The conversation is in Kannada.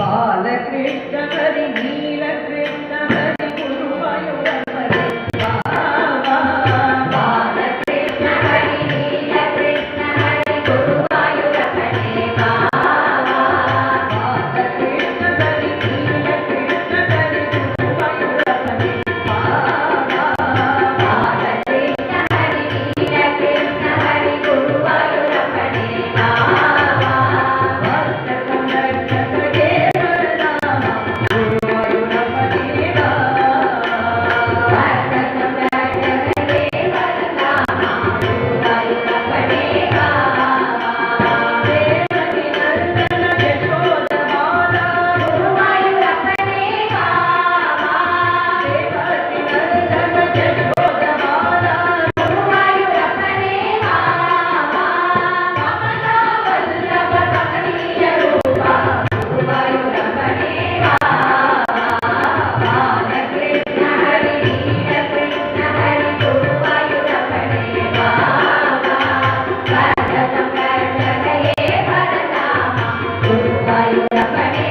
ಬಾಲಕೃಷ್ಣ ಹರಿ ನೀಲಕೃಷ್ಣ ಹರಿ ಗುರುವಾಯೂರಪ್ಪನೇ ಬಾಬಾ. ಬಾಲಕೃಷ್ಣ ಹರಿ ನೀಲಕೃಷ್ಣ ಹರಿ ಗುರುವಾಯೂರಪ್ಪನೇ ಬಾಬಾ. ಬಾಲಕೃಷ್ಣ ಹರಿ ನೀಲಕೃಷ್ಣ ಹರಿ ಗುರುವಾಯೂರಪ್ಪನೇ ಬಾಬಾ. ಬಾಲಕೃಷ್ಣ ಹರಿ ನೀಲಕೃಷ್ಣ ಹರಿ ಗುರುವಾಯೂರಪ್ಪನೇ ಬಾಬಾ. ಭಕ್ತ ಸಂರಕ್ಷಕ ದೇವರನಾಮ ಗುರುವಾಯೂರಪ್ಪನೇ ಬಾಬಾ. ಭಕ್ತ ಸಂರಕ್ಷಕ ದೇವರನಾಮ ಗುರುವಾಯೂರಪ್ಪನೇ ಬಾಬಾ. ದೇವಕಿ ನಂದನ ಯಶೋಧ ಬಾಲ ಗುರುವಾಯೂರಪ್ಪನೇ ಬಾಬಾ. ದೇವಕಿ ನಂದನ ಯಶೋಧ ಬಾಲ ಗುರುವಾಯೂರಪ್ಪನೇ ಬಾಬಾ. ಕಮಲ ವಲ್ಲಭ ಕಮನೀಯ ರೂಪ ಗುರುವಾಯೂರಪ್ಪನೇ ಬಾಬಾ. ಬಾಲಕೃಷ್ಣ ಹರಿ ನೀಲಕೃಷ್ಣ ಹರಿ ಗುರುವಾಯೂರಪ್ಪನೇ ಬಾಬಾ. ಭಕ್ತ ಸಂರಕ್ಷಕ ದೇವರನಾಮ ಗುರುವಾಯೂರಪ್ಪನೇ